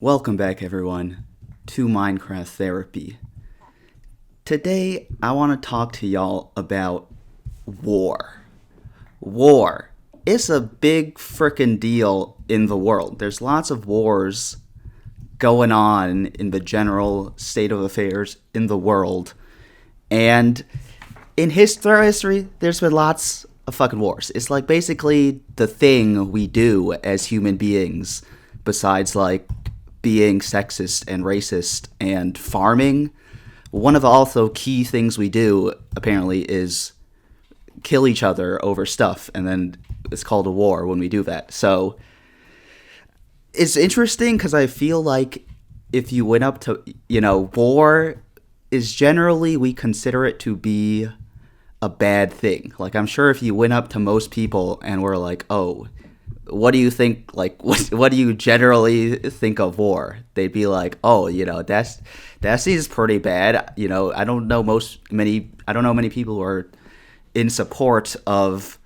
Welcome back, everyone, to Minecraft Therapy. Today, I want to talk to y'all about war. War. It's a big frickin' deal in the world. There's lots of wars going on in the general state of affairs in the world. And throughout history, there's been lots of fucking wars. It's like basically the thing we do as human beings, besides like being sexist and racist and farming. One of the also key things we do, apparently, is kill each other over stuff, and then it's called a war when we do that. So it's interesting because I feel like if you went up to, war is generally, we consider it to be a bad thing. Like, I'm sure if you went up to most people and were like, oh, what do you think, like, what do you generally think of war? They'd be like, oh, that seems pretty bad. I don't know many people who are in support of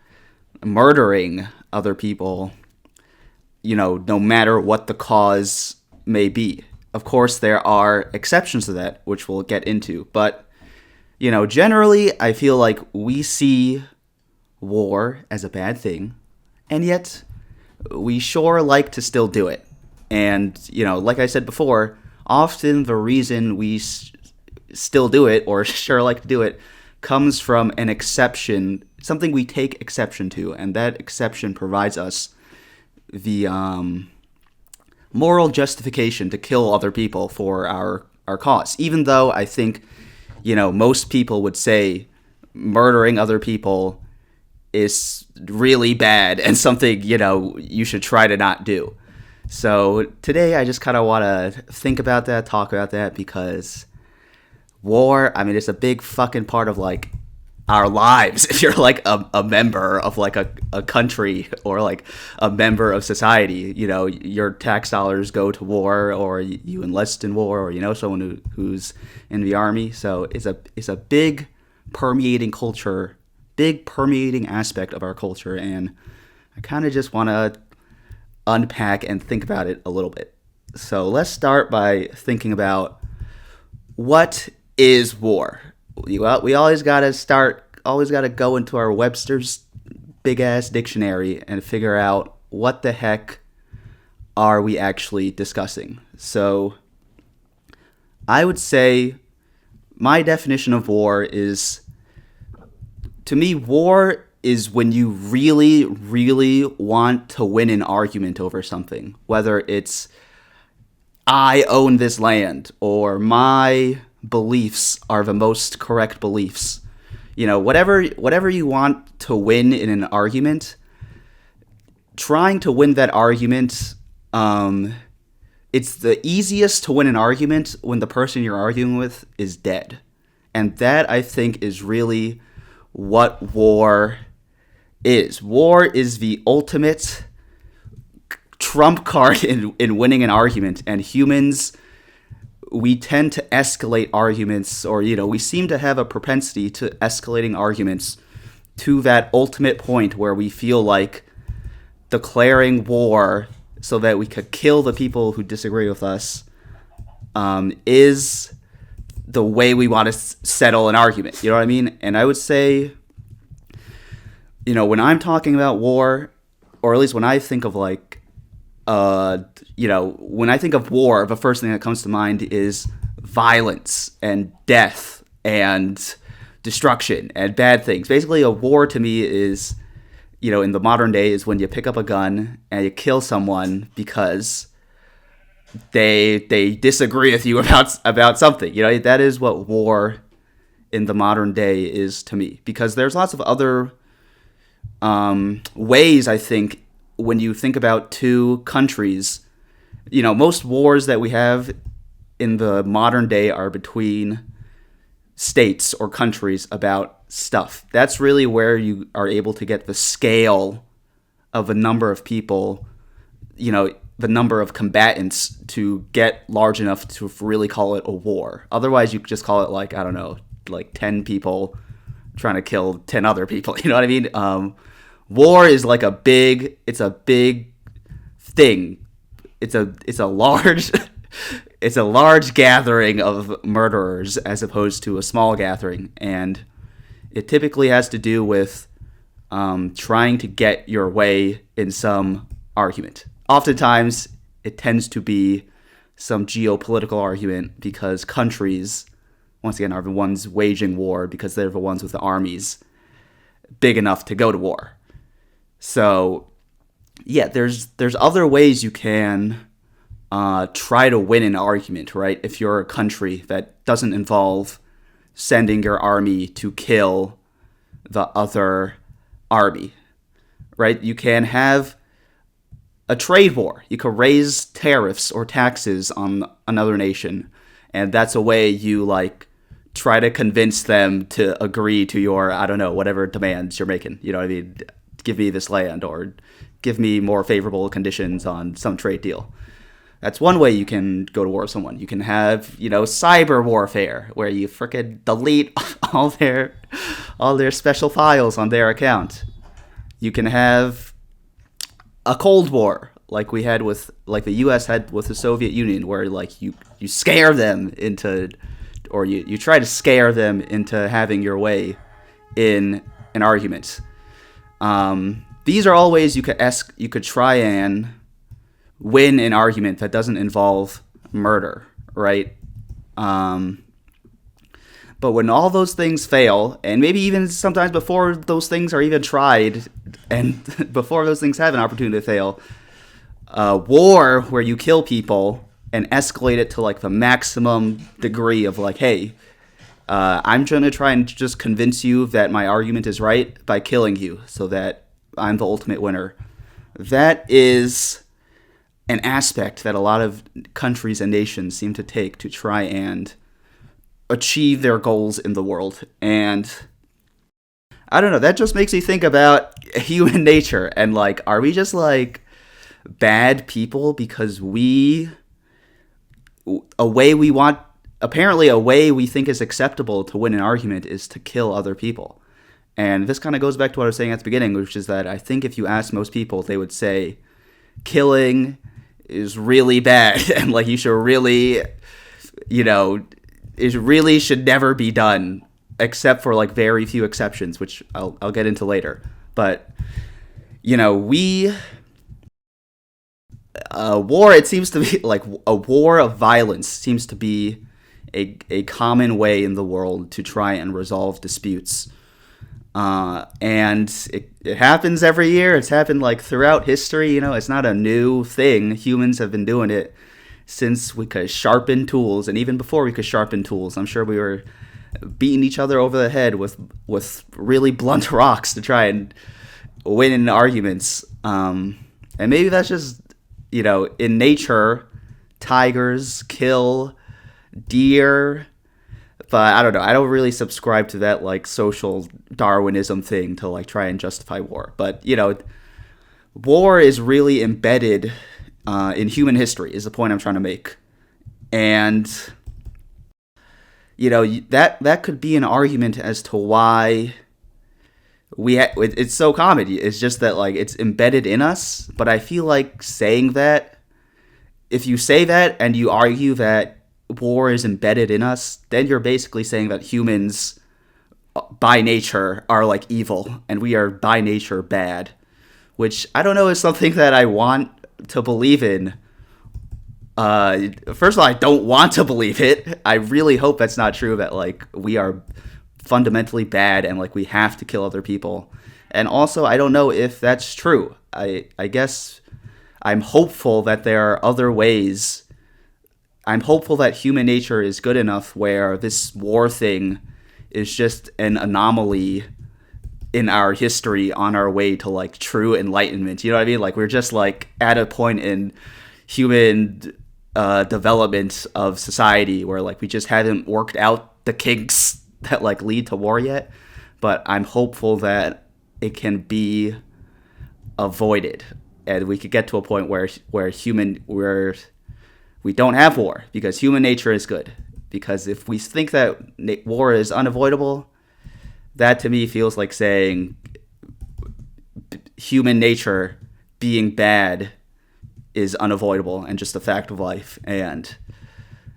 murdering other people, no matter what the cause may be. Of course, there are exceptions to that, which we'll get into. But, generally, I feel like we see war as a bad thing, and yet we sure like to still do it. And, like I said before, often the reason we still do it, or sure like to do it, comes from an exception, something we take exception to, and that exception provides us the moral justification to kill other people for our cause. Even though I think, most people would say murdering other people is really bad and something, you should try to not do. So today I just kind of want to think about that, talk about that, because war, I mean, it's a big fucking part of, like, our lives. If you're, like, a member of, like, a country or, like, a member of society, your tax dollars go to war, or you enlist in war, or, someone who's in the army. So it's a big permeating culture, big permeating aspect of our culture, and I kind of just want to unpack and think about it a little bit. So let's start by thinking about, what is war? Well, we always got to go into our Webster's big ass dictionary and figure out what the heck are we actually discussing. So I would say my definition of war is, to me, war is when you really, really want to win an argument over something. Whether it's, I own this land, or my beliefs are the most correct beliefs. Whatever you want to win in an argument, trying to win that argument, it's the easiest to win an argument when the person you're arguing with is dead. And that, I think, is really what war is. War is the ultimate trump card in winning an argument, and humans, we tend to escalate arguments, or, we seem to have a propensity to escalating arguments to that ultimate point where we feel like declaring war so that we could kill the people who disagree with us is the way we want to settle an argument. You know what I mean? And I would say, when I'm talking about war, or at least when I think of, like, when I think of war, the first thing that comes to mind is violence and death and destruction and bad things. Basically, a war to me is, in the modern day, is when you pick up a gun and you kill someone because they disagree with you about something. That is what war in the modern day is to me. Because there's lots of other ways, I think, when you think about two countries, most wars that we have in the modern day are between states or countries about stuff. That's really where you are able to get the scale of the number of people, the number of combatants to get large enough to really call it a war. Otherwise, you could just call it, like, I don't know, like 10 people trying to kill 10 other people. You know what I mean? War is like a big thing it's a large it's a large gathering of murderers as opposed to a small gathering, and it typically has to do with trying to get your way in some argument. Oftentimes, it tends to be some geopolitical argument because countries, once again, are the ones waging war because they're the ones with the armies big enough to go to war. So, yeah, there's other ways you can try to win an argument, right? If you're a country that doesn't involve sending your army to kill the other army, right? You can have a trade war. You could raise tariffs or taxes on another nation, and that's a way you like try to convince them to agree to your, I don't know, whatever demands you're making. You know what I mean? Give me this land or give me more favorable conditions on some trade deal. That's one way you can go to war with someone. You can have, cyber warfare where you frickin' delete all their special files on their account. You can have a Cold War like the US had with the Soviet Union, where like you scare them into, or you try to scare them into having your way in an argument. These are all ways you could try and win an argument that doesn't involve murder, right? But when all those things fail, and maybe even sometimes before those things are even tried, and before those things have an opportunity to fail, war where you kill people and escalate it to like the maximum degree of like, hey, I'm going to try and just convince you that my argument is right by killing you so that I'm the ultimate winner. That is an aspect that a lot of countries and nations seem to take to try and achieve their goals in the world. And I don't know, that just makes me think about human nature and like, are we just like bad people because apparently a way we think is acceptable to win an argument is to kill other people. And this kind of goes back to what I was saying at the beginning, which is that I think if you ask most people, they would say killing is really bad and like you should really, it really should never be done except for like very few exceptions, which I'll get into later. But war, it seems to be like a war of violence seems to be a common way in the world to try and resolve disputes. And it happens every year. It's happened like throughout history. It's not a new thing. Humans have been doing it since we could sharpen tools, and even before we could sharpen tools. I'm sure we were beating each other over the head with really blunt rocks to try and win in arguments. And maybe that's just, in nature, tigers kill deer. But I don't know. I don't really subscribe to that like social Darwinism thing to like try and justify war. But war is really embedded in human history. Is the point I'm trying to make, and that could be an argument as to why it's so common. It's just that like it's embedded in us. But I feel like saying that, if you say that and you argue that war is embedded in us, then you're basically saying that humans by nature are like evil and we are by nature bad, which I don't know is something that I want to believe in. First of all, I don't want to believe it. I really hope that's not true, that like we are fundamentally bad and like we have to kill other people. And also, I don't know if that's true. I guess I'm hopeful that there are other ways. I'm hopeful that human nature is good enough where this war thing is just an anomaly in our history on our way to like true enlightenment. You know what I mean? Like we're just like at a point in human development of society where like we just haven't worked out the kinks that like lead to war yet. But I'm hopeful that it can be avoided and we could get to a point where we don't have war because human nature is good. Because if we think that war is unavoidable, that to me feels like saying human nature being bad is unavoidable and just a fact of life. And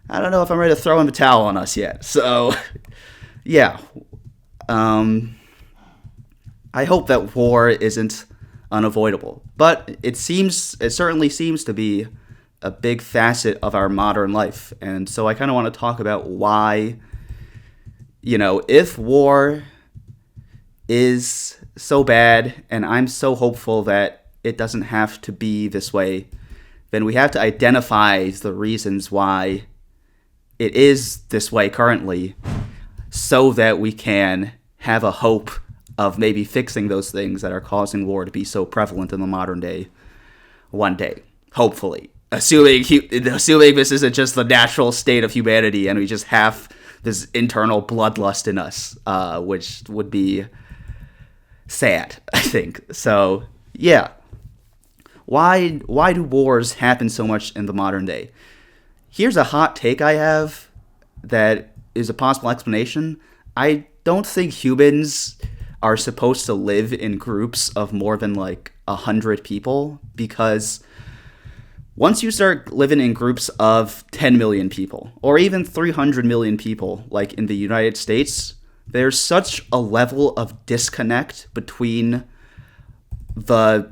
I don't know if I'm ready to throw in the towel on us yet. So, yeah. I hope that war isn't unavoidable. But it certainly seems to be a big facet of our modern life. And so I kind of want to talk about why, if war is so bad and I'm so hopeful that it doesn't have to be this way, then we have to identify the reasons why it is this way currently so that we can have a hope of maybe fixing those things that are causing war to be so prevalent in the modern day one day, hopefully. Assuming this isn't just the natural state of humanity and we just have this internal bloodlust in us, which would be sad, I think. So, yeah. Why do wars happen so much in the modern day? Here's a hot take I have that is a possible explanation. I don't think humans are supposed to live in groups of more than 100 people, because once you start living in groups of 10 million people or even 300 million people, like in the United States, there's such a level of disconnect between the,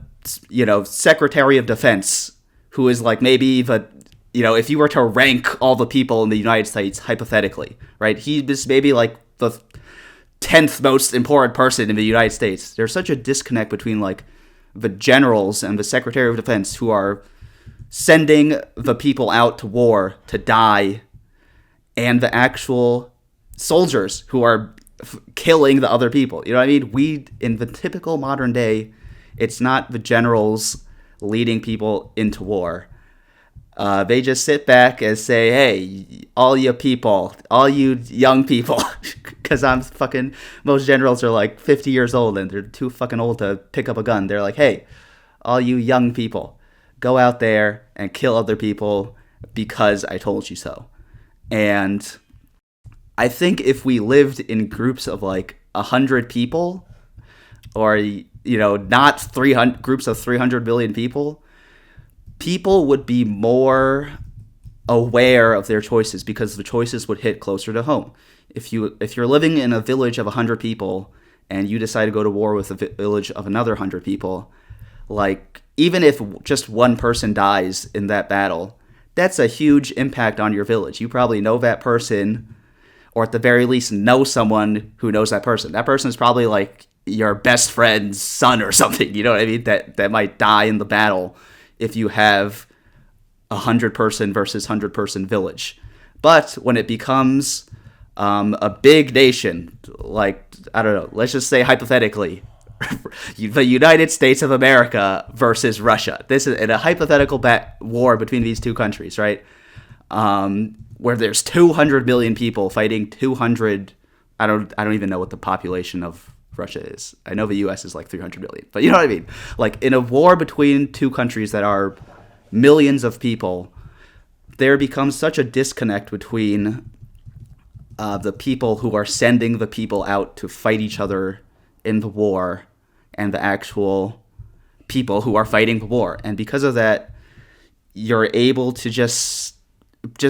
Secretary of Defense, who is maybe if you were to rank all the people in the United States hypothetically, right? He is maybe the 10th most important person in the United States. There's such a disconnect between the generals and the Secretary of Defense who are sending the people out to war to die, and the actual soldiers who are killing the other people. You know what I mean? In the typical modern day, it's not the generals leading people into war. They just sit back and say, hey, all you people, all you young people, because most generals are 50 years old and they're too fucking old to pick up a gun. They're like, hey, all you young people, go out there and kill other people because I told you so. And I think if we lived in groups of 100 people, or, not 300 groups of 300 million people would be more aware of their choices because the choices would hit closer to home. If you're living in a village of 100 people and you decide to go to war with a village of another 100 people, even if just one person dies in that battle, that's a huge impact on your village. You probably know that person, or at the very least know someone who knows that person. That person is probably your best friend's son or something, you know what I mean? That might die in the battle if you have 100-person versus 100-person village. But when it becomes a big nation, I don't know, let's just say hypothetically, the United States of America versus Russia. This is in a hypothetical war between these two countries, right? Where there's 200 million people fighting 200. I don't even know what the population of Russia is. I know the U.S. is 300 million, but you know what I mean? In a war between two countries that are millions of people, there becomes such a disconnect between the people who are sending the people out to fight each other in the war and the actual people who are fighting the war. And because of that, you're able to just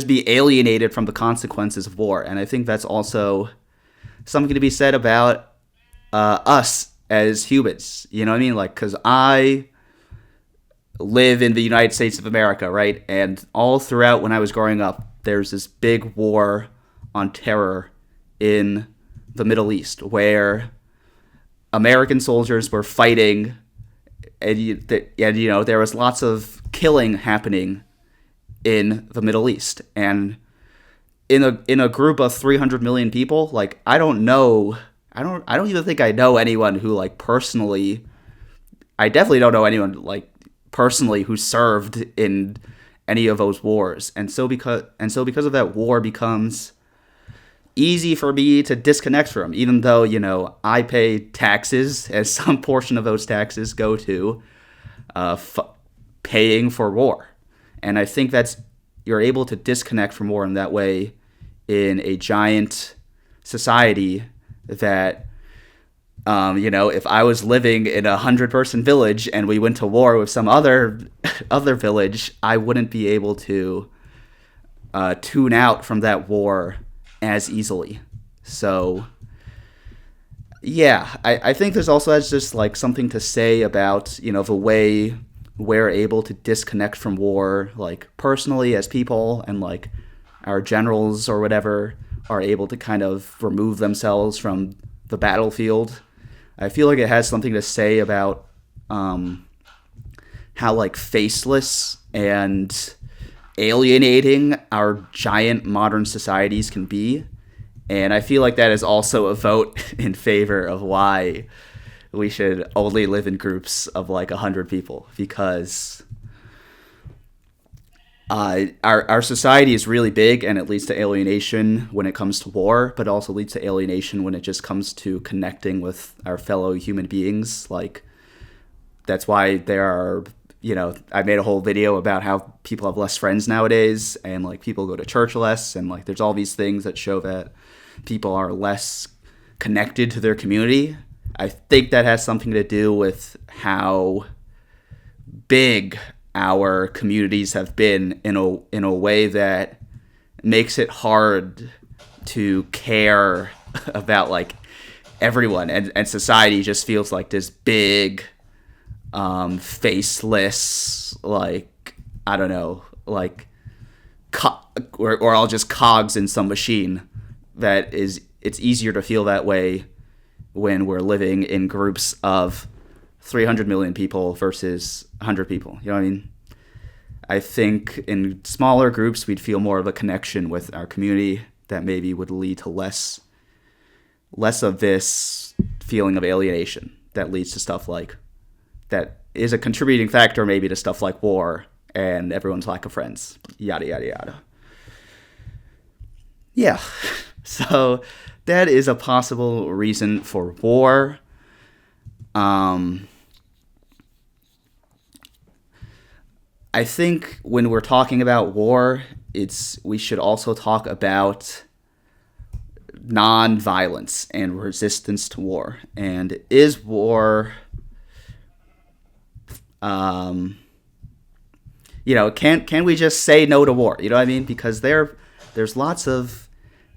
be alienated from the consequences of war. And I think that's also something to be said about us as humans. You know what I mean? Because I live in the United States of America, right? And all throughout when I was growing up, there's this big war on terror in the Middle East where American soldiers were fighting, and there was lots of killing happening in the Middle East. And in a group of 300 million people, I don't even think I know anyone who personally, I definitely don't know anyone personally who served in any of those wars. And so because of that, war becomes easy for me to disconnect from, even though, I pay taxes, as some portion of those taxes go to paying for war. And I think you're able to disconnect from war in that way in a giant society that If I was living in 100-person village and we went to war with some other other village, I wouldn't be able to tune out from that war as easily. So yeah, I think there's also just like something to say about the way we're able to disconnect from war, like personally as people, and like our generals or whatever are able to kind of remove themselves from the battlefield. I feel like it has something to say about how like faceless and alienating our giant modern societies can be. And I feel like that is also a vote in favor of why we should only live in groups of like 100 people, because our society is really big and it leads to alienation when it comes to war, but also leads to alienation when it just comes to connecting with our fellow human beings. Like, that's why there are, I made a whole video about how people have less friends nowadays, and like people go to church less, and like there's all these things that show that people are less connected to their community. I think that has something to do with how big our communities have been in a way that makes it hard to care about like everyone, and society just feels like this big faceless, like, I don't know, like or all just cogs in some machine. It's easier to feel that way when we're living in groups of 300 million people versus 100 people. You know what I mean? I think in smaller groups we'd feel more of a connection with our community that maybe would lead to less of this feeling of alienation that leads to stuff like that is a contributing factor maybe to stuff like war and everyone's lack of friends, yada yada yada. Yeah. So that is a possible reason for war. I think when we're talking about war, we should also talk about non-violence and resistance to war. And is war, can we just say no to war? You know what I mean? Because there's lots of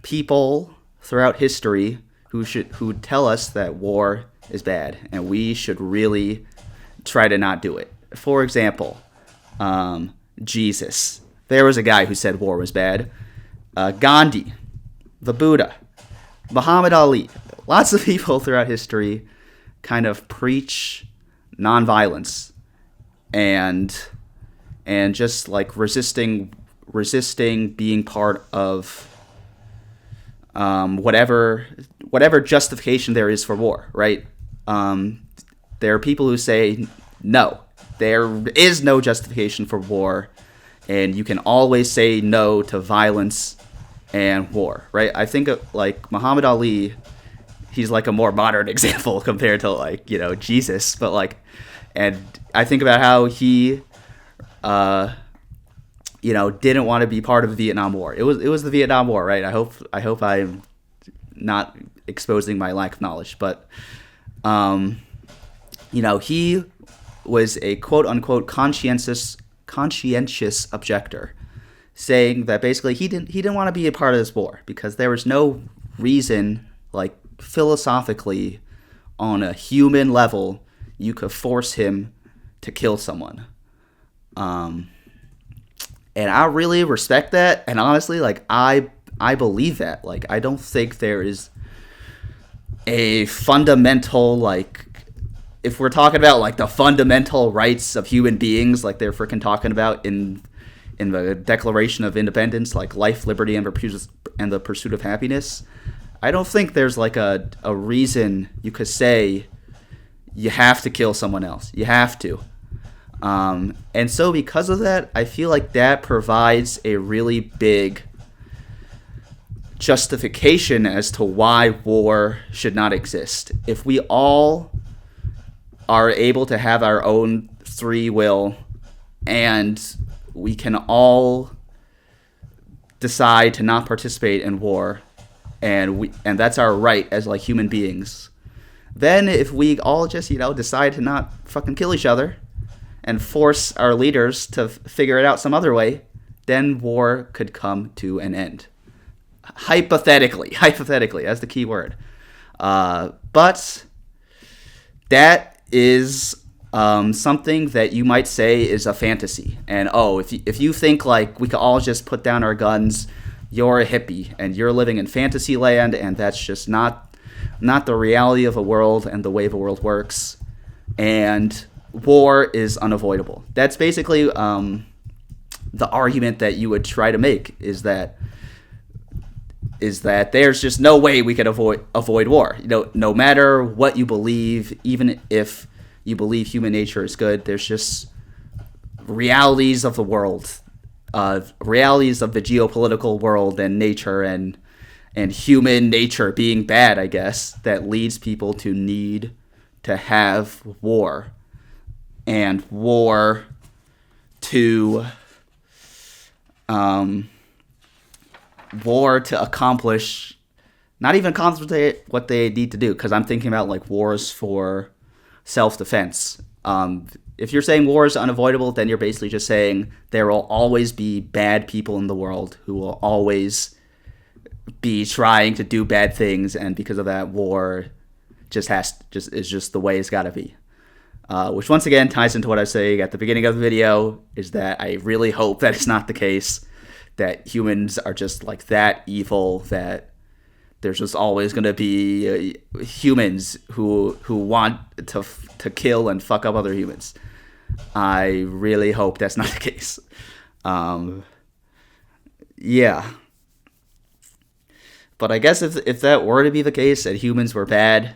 people throughout history who tell us that war is bad, and we should really try to not do it. For example, Jesus. There was a guy who said war was bad. Gandhi, the Buddha, Muhammad Ali. Lots of people throughout history kind of preach nonviolence and just like resisting being part of whatever justification there is for war, right? There are people who say no. There is no justification for war, and you can always say no to violence and war, right? I think like Muhammad Ali, he's like a more modern example compared to like, Jesus, but like, and I think about how he, didn't want to be part of the Vietnam War. It was the Vietnam War, right? I hope I'm not exposing my lack of knowledge, but, he was a quote-unquote conscientious objector, saying that basically he didn't want to be a part of this war because there was no reason, like philosophically, on a human level, you could force him to kill someone. And I really respect that, and honestly, like I believe that. Like, I don't think there is a fundamental, like, if we're talking about like the fundamental rights of human beings, like they're freaking talking about in the Declaration of Independence, like life, liberty, and the pursuit of happiness, I don't think there's like a reason you could say you have to kill someone else. You have to. And so because of that, I feel like that provides a really big justification as to why war should not exist. If we all are able to have our own free will, and we can all decide to not participate in war, and that's our right as like human beings, Then if we all just, decide to not fucking kill each other and force our leaders to figure it out some other way, then war could come to an end. Hypothetically, that's the key word. But that is something that you might say is a fantasy. And if you think like we could all just put down our guns, you're a hippie and you're living in fantasy land, and that's just not the reality of a world and the way the world works. And war is unavoidable. That's basically the argument that you would try to make, is that there's just no way we could avoid war. No matter what you believe, even if you believe human nature is good, there's just realities of the world, realities of the geopolitical world and nature and human nature being bad, I guess, that leads people to need to have war. And war to accomplish, not even accomplish what they need to do, because I'm thinking about like wars for self-defense. If you're saying war is unavoidable, then you're basically just saying there will always be bad people in the world who will always be trying to do bad things, and because of that, war is just the way it's got to be. Which once again ties into what I was saying at the beginning of the video, is that I really hope that it's not the case, that humans are just like that evil, that there's just always going to be humans who want to kill and fuck up other humans. I really hope that's not the case. Yeah. But I guess if that were to be the case, that humans were bad,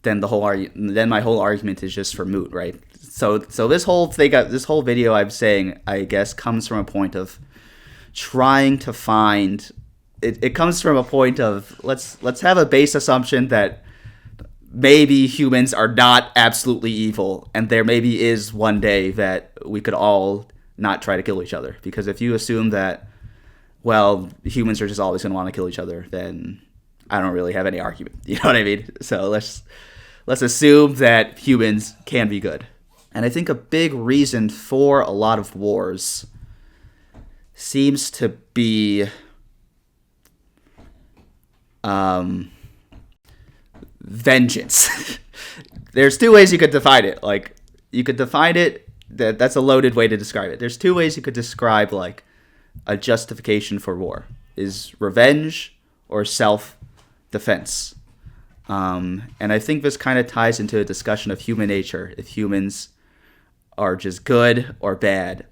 then my whole argument is just for moot, right? So this whole video I'm saying, I guess, comes from a point of trying to find. It comes from a point of let's have a base assumption that maybe humans are not absolutely evil, and there maybe is one day that we could all not try to kill each other. Because if you assume that, well, humans are just always going to want to kill each other, then I don't really have any argument. You know what I mean? So let's assume that humans can be good. And I think a big reason for a lot of wars seems to be vengeance. There's two ways you could define it. Like, you could define it, that's a loaded way to describe it. There's two ways you could describe like a justification for war: is revenge or self-defense. And I think this kind of ties into a discussion of human nature, if humans are just good or bad.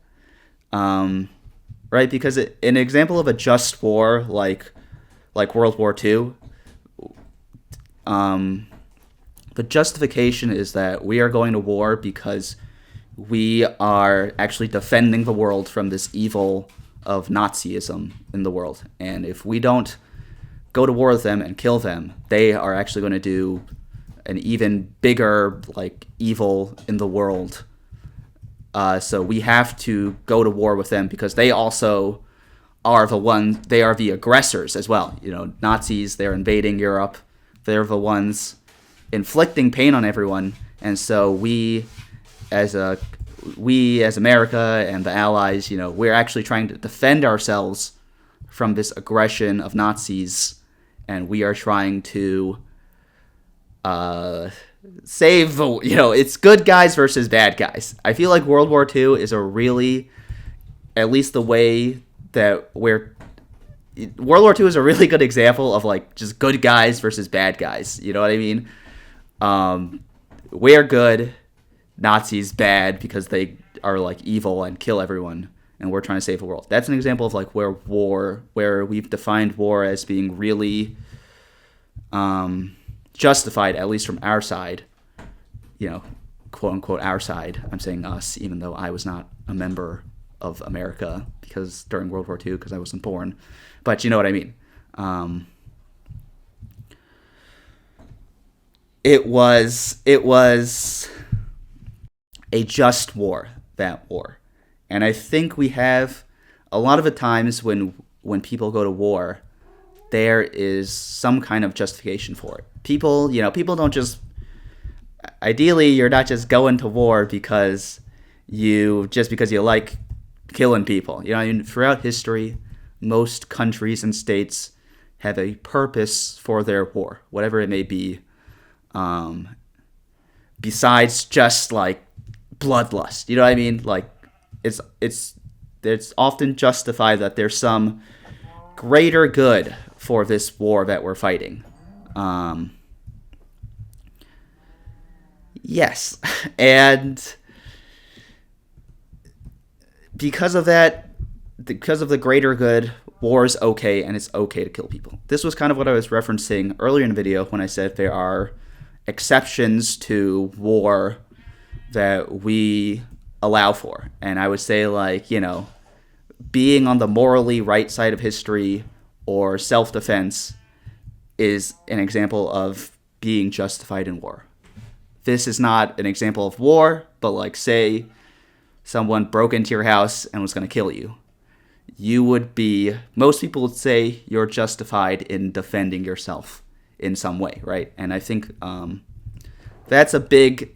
Right? Because an example of a just war, like World War II, the justification is that we are going to war because we are actually defending the world from this evil of Nazism in the world. And if we don't go to war with them and kill them, they are actually going to do an even bigger like evil in the world. So we have to go to war with them because they also are they are the aggressors as well. Nazis, they're invading Europe. They're the ones inflicting pain on everyone. And so we as America and the Allies, we're actually trying to defend ourselves from this aggression of Nazis, and we are trying to save it's good guys versus bad guys. I feel like World War II is at least the way that World War II is a really good example of like just good guys versus bad guys. You know what I mean? We're good, Nazis bad because they are like evil and kill everyone, and we're trying to save the world. That's an example of like where we've defined war as being really justified, at least from our side, quote unquote our side. I'm saying us, even though I was not a member of America because during World War II, because I wasn't born, but you know what I mean. It was a just war, that war. And I think we have a lot of the times when people go to war, there is some kind of justification for it. People don't just ideally you're not just going to war because you like killing people. You know, I mean, throughout history, most countries and states have a purpose for their war, whatever it may be, besides just like bloodlust. You know what I mean? Like it's often justified that there's some greater good for this war that we're fighting. Yes, and because of that, because of the greater good, war is okay, and it's okay to kill people. This was kind of what I was referencing earlier in the video when I said there are exceptions to war that we allow for. And I would say, like, being on the morally right side of history or self-defense is an example of being justified in war. This is not an example of war, but like, say someone broke into your house and was going to kill you. Most people would say you're justified in defending yourself in some way, right? And I think that's a big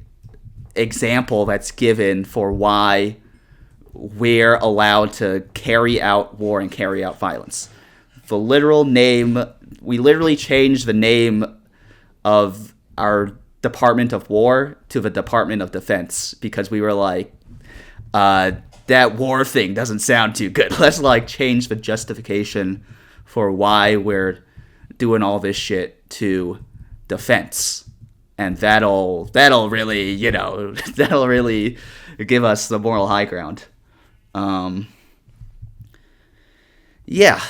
example that's given for why we're allowed to carry out war and carry out violence. We literally changed the name of our Department of War to the Department of Defense because we were like, that war thing doesn't sound too good. Let's like change the justification for why we're doing all this shit to defense. And that'll really, that'll really give us the moral high ground. Yeah,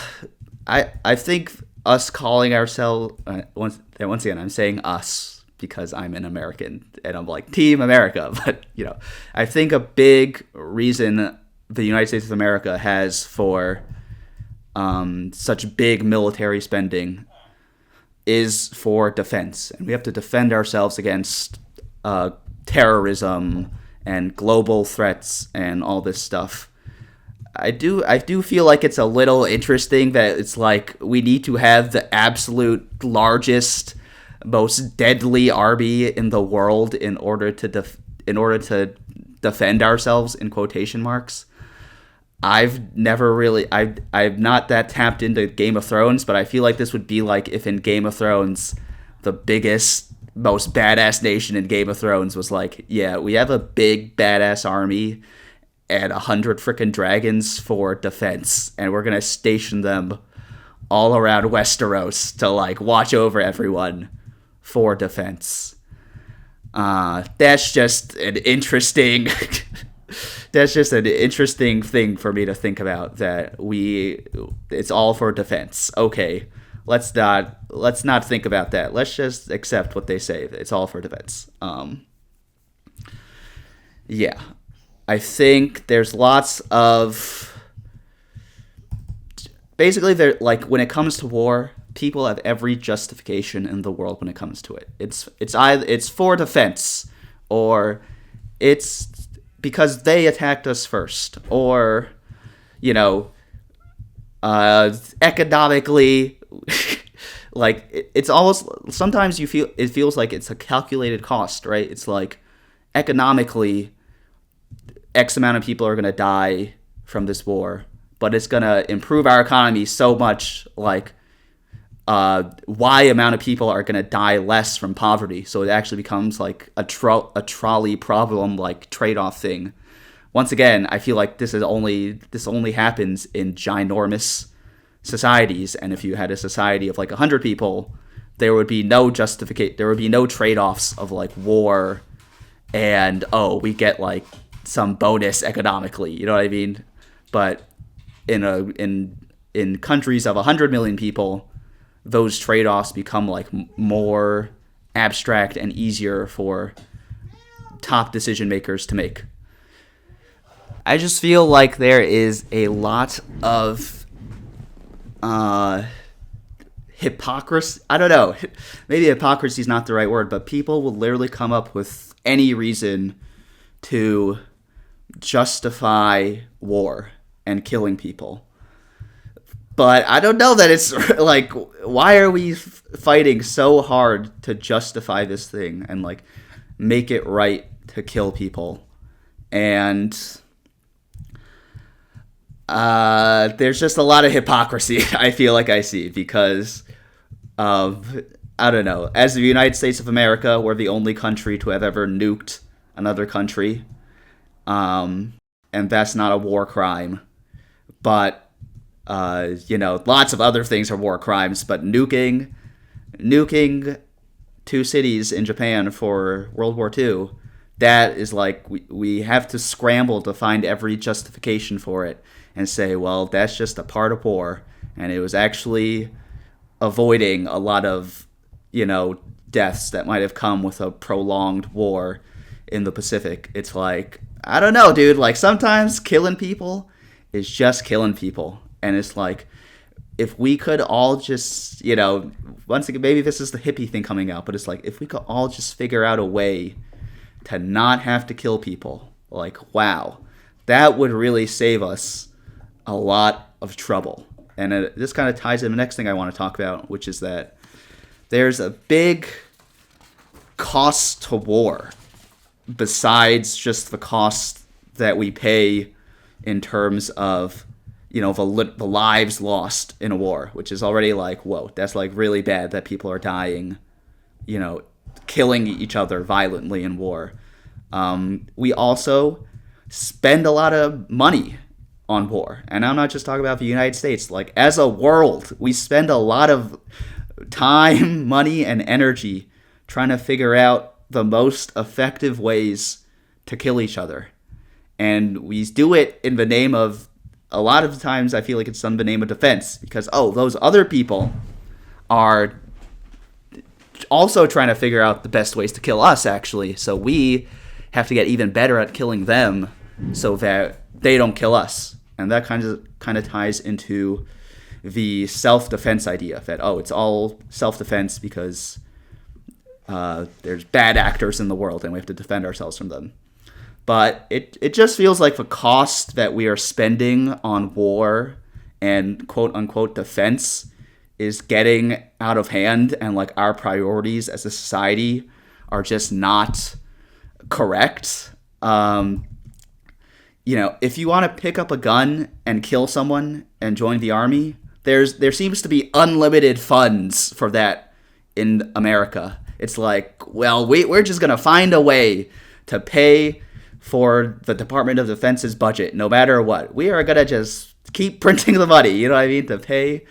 I think us calling ourselves, once again, I'm saying us because I'm an American and I'm like Team America. But, I think a big reason the United States of America has for such big military spending is for defense. And we have to defend ourselves against terrorism and global threats and all this stuff. I do feel like it's a little interesting that it's like we need to have the absolute largest, most deadly army in the world in order to defend ourselves, in quotation marks. I'm not that tapped into Game of Thrones, but I feel like this would be like if in Game of Thrones the biggest, most badass nation in Game of Thrones was like, yeah, we have a big badass army and 100 freaking dragons for defense, and we're gonna station them all around Westeros to like watch over everyone for defense. That's just an interesting thing for me to think about, that it's all for defense. Okay, let's not think about that. Let's just accept what they say. It's all for defense. Yeah. I think there's lots of, basically, like when it comes to war, people have every justification in the world when it comes to it. It's for defense, or it's because they attacked us first, or economically, like it's almost, sometimes it feels like it's a calculated cost, right? It's like economically, X amount of people are going to die from this war, but it's going to improve our economy so much, like Y amount of people are going to die less from poverty. So it actually becomes like a trolley problem, like trade-off thing. Once again, I feel like this only happens in ginormous societies. And if you had a society of like 100 people, there would be no trade-offs of like war and, we get like some bonus economically, you know what I mean? But in countries of 100 million people, those trade-offs become like more abstract and easier for top decision makers to make. I just feel like there is a lot of hypocrisy. I don't know. Maybe hypocrisy is not the right word, but people will literally come up with any reason to justify war and killing people. But I don't know that it's like, why are we fighting so hard to justify this thing? And like, make it right to kill people. And there's just a lot of hypocrisy I feel like I see because of, I don't know, as the United States of America, we're the only country to have ever nuked another country. And that's not a war crime. But, lots of other things are war crimes, but nuking two cities in Japan for World War II, that is like, we have to scramble to find every justification for it and say, well, that's just a part of war, and it was actually avoiding a lot of, deaths that might have come with a prolonged war in the Pacific. It's like, I don't know, dude. Like, sometimes killing people is just killing people. And it's like, if we could all just, once again, maybe this is the hippie thing coming out, but it's like, if we could all just figure out a way to not have to kill people, like, wow, that would really save us a lot of trouble. And this kind of ties in the next thing I want to talk about, which is that there's a big cost to war besides just the cost that we pay in terms of, the lives lost in a war, which is already like, whoa, that's like really bad that people are dying, killing each other violently in war. We also spend a lot of money on war. And I'm not just talking about the United States. Like, as a world, we spend a lot of time, money, and energy trying to figure out the most effective ways to kill each other. And we do it in the name of, a lot of the times I feel like it's in the name of defense, because, those other people are also trying to figure out the best ways to kill us, actually. So we have to get even better at killing them so that they don't kill us. And that kind of ties into the self-defense idea that, it's all self-defense because there's bad actors in the world and we have to defend ourselves from them. But it just feels like the cost that we are spending on war and quote-unquote defense is getting out of hand, and like our priorities as a society are just not correct. If you want to pick up a gun and kill someone and join the army, there seems to be unlimited funds for that in America. It's like, well, we're just going to find a way to pay for the Department of Defense's budget, no matter what. We are going to just keep printing the money, you know what I mean, to pay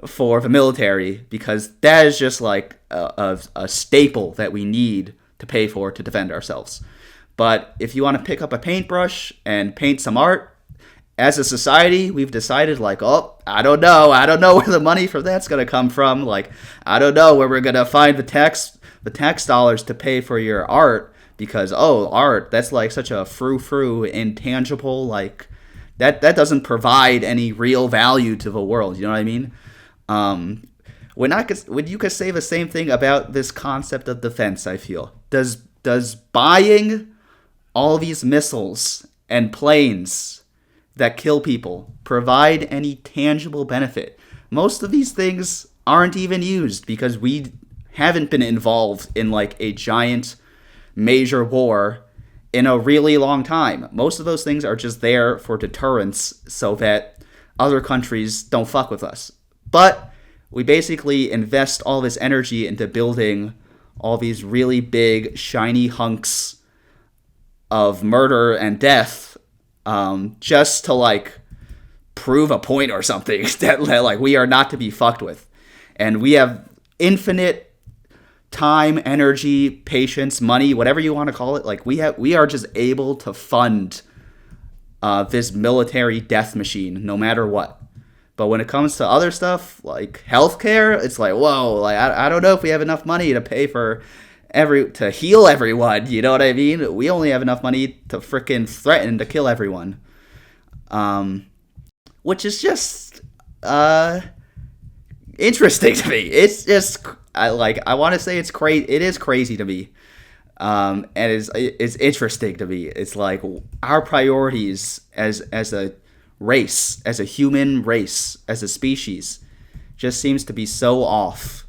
for the military, because that is just like a staple that we need to pay for to defend ourselves. But if you want to pick up a paintbrush and paint some art, as a society, we've decided, like, I don't know where the money for that's going to come from. Like, I don't know where we're going to find the tax dollars to pay for your art, because, art, that's like such a frou-frou, intangible, like, that doesn't provide any real value to the world, you know what I mean? When you could say the same thing about this concept of defense, I feel. Does buying all these missiles and planes that kill people provide any tangible benefit? Most of these things aren't even used because we haven't been involved in like a giant major war in a really long time. Most of those things are just there for deterrence so that other countries don't fuck with us. But we basically invest all this energy into building all these really big, shiny hunks of murder and death, just to like prove a point or something that like we are not to be fucked with. And we have infinite time, energy, patience, money, whatever you want to call it. Like we are just able to fund this military death machine no matter what. But when it comes to other stuff like healthcare, it's like, whoa, like I don't know if we have enough money to pay for to heal everyone, you know what I mean? We only have enough money to freaking threaten to kill everyone. Which is just interesting to me. It's just I want to say it's crazy. It is crazy to me. And it's interesting to me. It's like our priorities as a race, as a human race, as a species, just seems to be so off.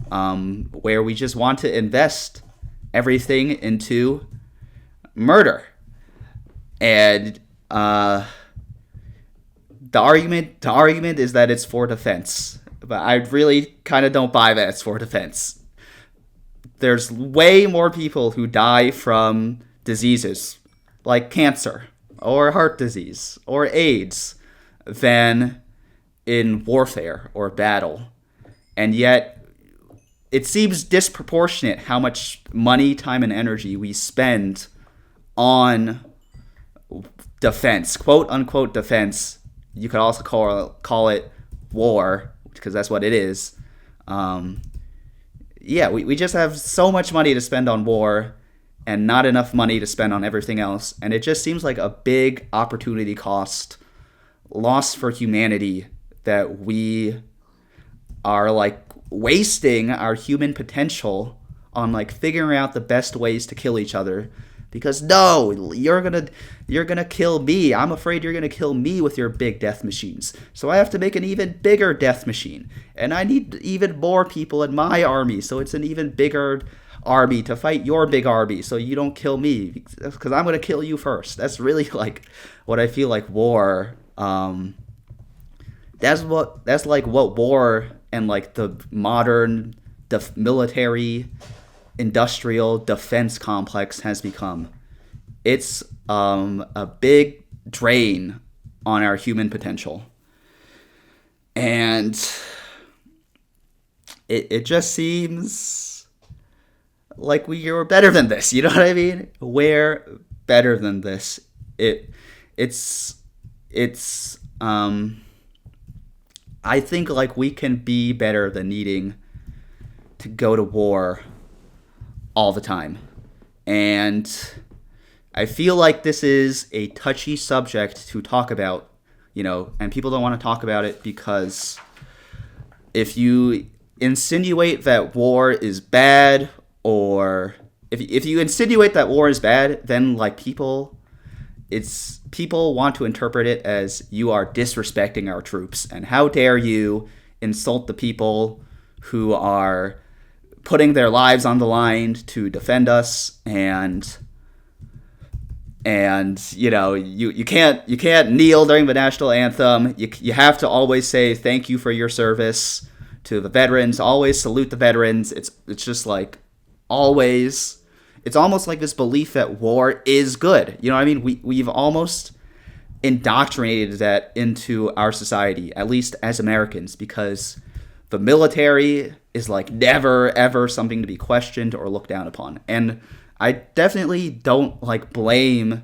Where we just want to invest everything into murder. And the argument is that it's for defense, but I really kind of don't buy that it's for defense. There's way more people who die from diseases like cancer or heart disease or AIDS than in warfare or battle. And yet, it seems disproportionate how much money, time, and energy we spend on defense, quote unquote defense. You could also call it war, because that's what it is. We just have so much money to spend on war and not enough money to spend on everything else. And it just seems like a big opportunity cost lost for humanity, that we are like wasting our human potential on like figuring out the best ways to kill each other. Because no, you're gonna kill me. I'm afraid you're gonna kill me with your big death machines. So I have to make an even bigger death machine, and I need even more people in my army. So it's an even bigger army to fight your big army. So you don't kill me, because I'm gonna kill you first. That's really like what I feel like war. That's like what war and like the modern military industrial defense complex has become. It's a big drain on our human potential. And it just seems like we are better than this. You know what I mean? We're better than this. It's I think like we can be better than needing to go to war all the time. And I feel like this is a touchy subject to talk about, and people don't want to talk about it because if you insinuate that war is bad, or if you insinuate that war is bad, then like people want to interpret it as you are disrespecting our troops, and how dare you insult the people who are putting their lives on the line to defend us. And you can't kneel during the national anthem. You have to always say thank you for your service to the veterans. Always salute the veterans. It's just like always. It's almost like this belief that war is good. You know what I mean? We've almost indoctrinated that into our society, at least as Americans, because the military is like never ever something to be questioned or looked down upon. And I definitely don't like blame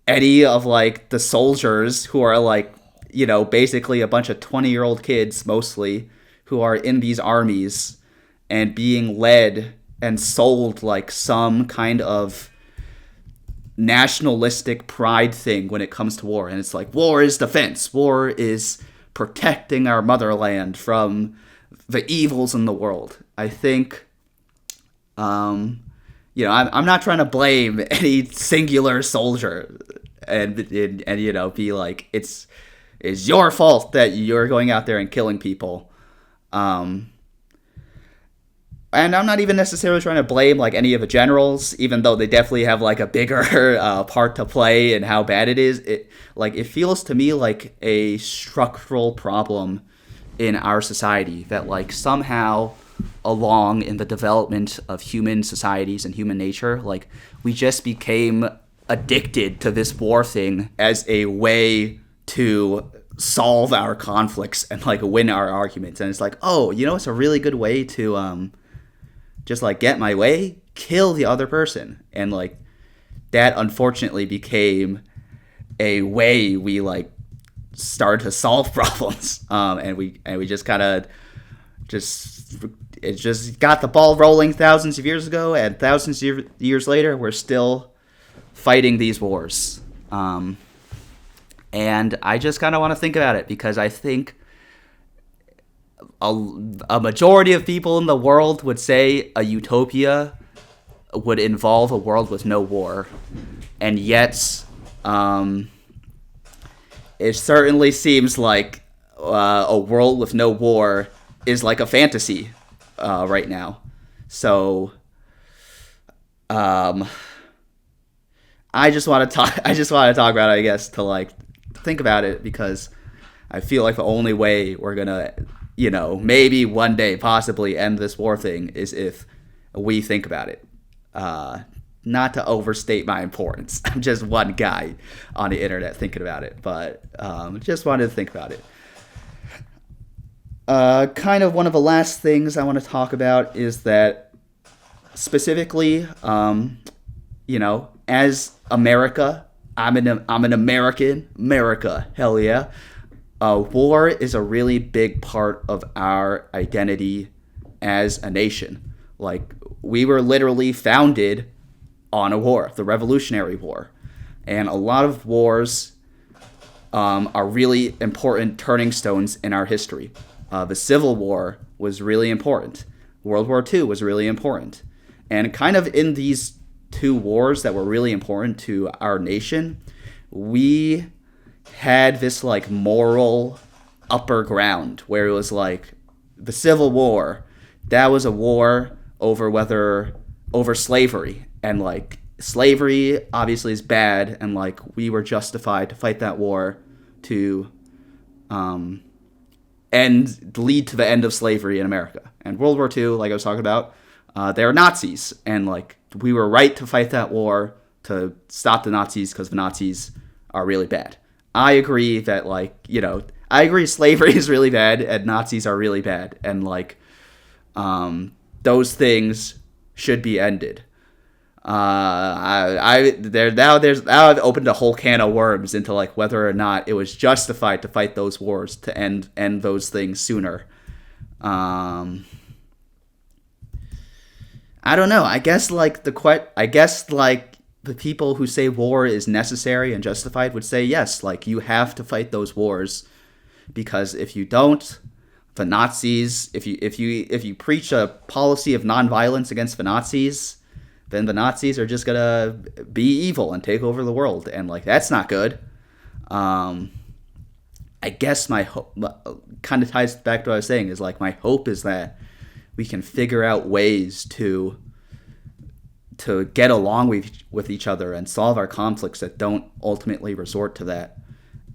any of like the soldiers who are like, basically a bunch of 20-year-old kids mostly, who are in these armies and being led and sold like some kind of nationalistic pride thing when it comes to war. And it's like, war is defense. War is protecting our motherland from the evils in the world. I think, I'm not trying to blame any singular soldier and be like, it's your fault that you're going out there and killing people. And I'm not even necessarily trying to blame like any of the generals, even though they definitely have like a bigger part to play in how bad it is. It feels to me like a structural problem in our society that like somehow along in the development of human societies and human nature, like we just became addicted to this war thing as a way to solve our conflicts and like win our arguments. And it's like, it's a really good way to just like get my way, kill the other person. And like that unfortunately became a way we like started to solve problems. And we just kind of it just got the ball rolling thousands of years ago, and thousands of years later we're still fighting these wars. And I just kind of want to think about it, because I think a majority of people in the world would say a utopia would involve a world with no war. And yet, it certainly seems like a world with no war is like a fantasy right now. So Um, I just want to talk. I just want to talk about it, I guess, to like think about it because I feel like the only way we're gonna, maybe one day possibly end this war thing is if we think about it. Not to overstate my importance, I'm just one guy on the internet thinking about it, but just wanted to think about it. Kind of one of the last things I want to talk about is that specifically, as America, I'm an American. America, hell yeah. War is a really big part of our identity as a nation. Like, we were literally founded on a war, the Revolutionary War. And a lot of wars are really important turning stones in our history. The Civil War was really important. World War II was really important. And kind of in these two wars that were really important to our nation, we had this like moral upper ground where it was like the Civil War, that was a war over slavery, and like slavery obviously is bad, and like we were justified to fight that war to lead to the end of slavery in America. And World War II, like I was talking about, they're Nazis, and like we were right to fight that war to stop the Nazis because the Nazis are really bad. I agree that I agree slavery is really bad and Nazis are really bad, and like those things should be ended. I've opened a whole can of worms into like whether or not it was justified to fight those wars to end those things sooner. I don't know. I guess the people who say war is necessary and justified would say yes, like you have to fight those wars because if you don't, the Nazis, if you preach a policy of nonviolence against the Nazis, then the Nazis are just gonna be evil and take over the world, and like that's not good. I guess my hope kind of ties back to what I was saying is like my hope is that we can figure out ways to get along with each other and solve our conflicts that don't ultimately resort to that.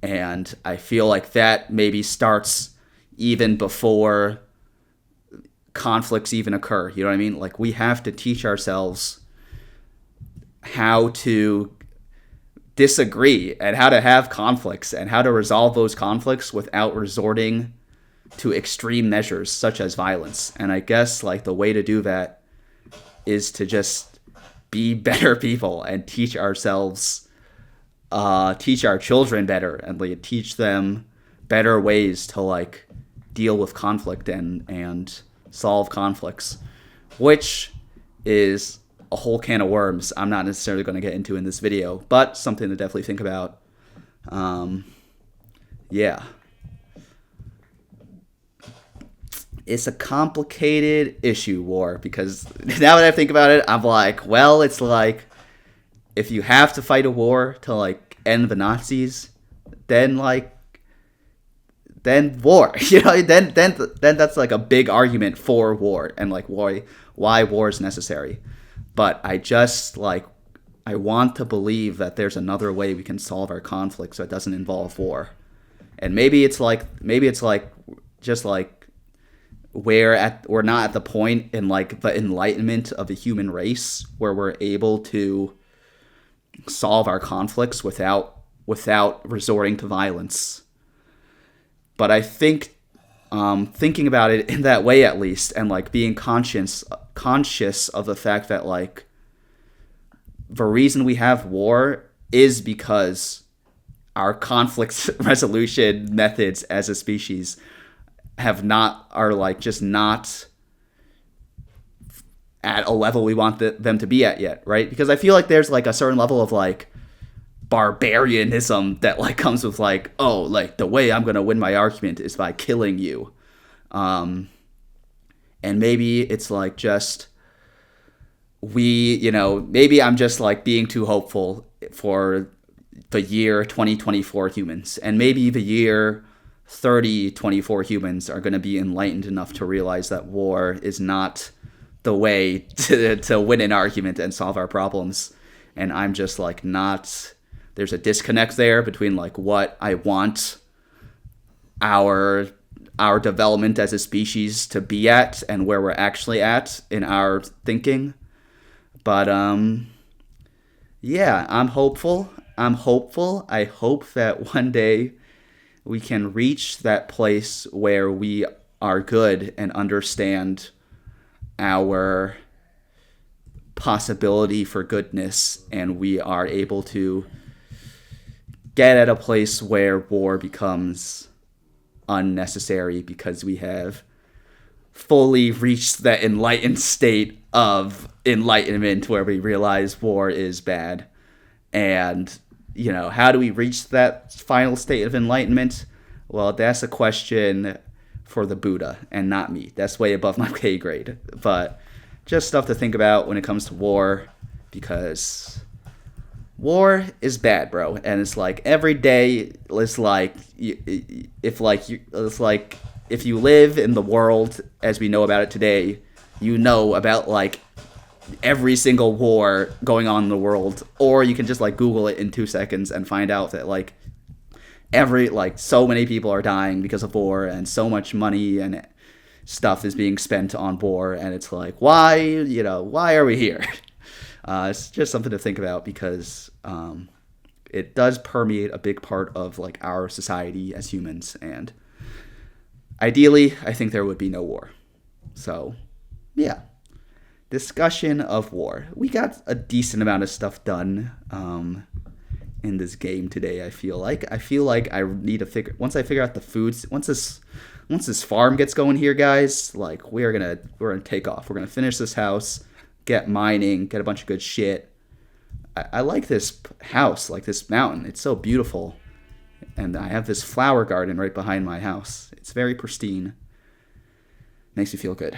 And I feel like that maybe starts even before conflicts even occur. You know what I mean? Like we have to teach ourselves how to disagree and how to have conflicts and how to resolve those conflicts without resorting to extreme measures such as violence. And I guess like the way to do that is to just be better people and teach our children better and like teach them better ways to like deal with conflict and solve conflicts, which is a whole can of worms I'm not necessarily going to get into in this video, but something to definitely think about. Yeah. It's a complicated issue, war, because now that I think about it, I'm like, well, it's like if you have to fight a war to like end the Nazis, then war, then that's like a big argument for war and like why war is necessary. But I want to believe that there's another way we can solve our conflict so it doesn't involve war. And maybe it's just like we're not at the point in like the enlightenment of the human race where we're able to solve our conflicts without resorting to violence. But I think thinking about it in that way at least, and like being conscious of the fact that like the reason we have war is because our conflict resolution methods as a species are just not at a level we want them to be at yet, right? Because I feel like there's like a certain level of like barbarianism that like comes with like, oh, like the way I'm gonna win my argument is by killing you, and maybe it's like just maybe I'm just like being too hopeful for the year 2024 humans, and maybe the year 3024 humans are going to be enlightened enough to realize that war is not the way to win an argument and solve our problems. And I'm just like not. There's a disconnect there between like what I want our development as a species to be at and where we're actually at in our thinking. But yeah, I'm hopeful. I hope that one day we can reach that place where we are good and understand our possibility for goodness, and we are able to get at a place where war becomes unnecessary because we have fully reached that enlightened state of enlightenment where we realize war is bad. And, how do we reach that final state of enlightenment? Well, that's a question for the Buddha and not me. That's way above my pay grade. But just stuff to think about when it comes to war, because war is bad, bro. And it's like every day, it's like if you live in the world as we know about it today, you know about like every single war going on in the world, or you can just like Google it in 2 seconds and find out that like so many people are dying because of war, and so much money and stuff is being spent on war, and it's like, why are we here? It's just something to think about, because it does permeate a big part of like our society as humans, and ideally I think there would be no war. So yeah, discussion of war. We got a decent amount of stuff done in this game today. I feel like I need to once I figure out the foods, once this farm gets going here, guys, like we're gonna take off. We're gonna finish this house, get mining, get a bunch of good shit. I like this house, like this mountain. It's so beautiful, and I have this flower garden right behind my house. It's very pristine. Makes me feel good.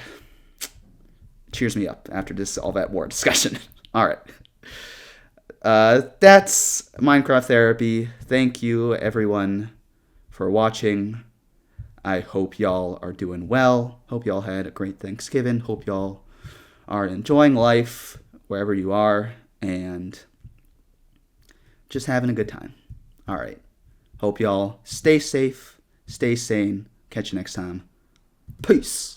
Cheers me up after all that war discussion. All right. That's Minecraft Therapy. Thank you, everyone, for watching. I hope y'all are doing well. Hope y'all had a great Thanksgiving. Hope y'all are enjoying life wherever you are and just having a good time. All right. Hope y'all stay safe, stay sane. Catch you next time. Peace.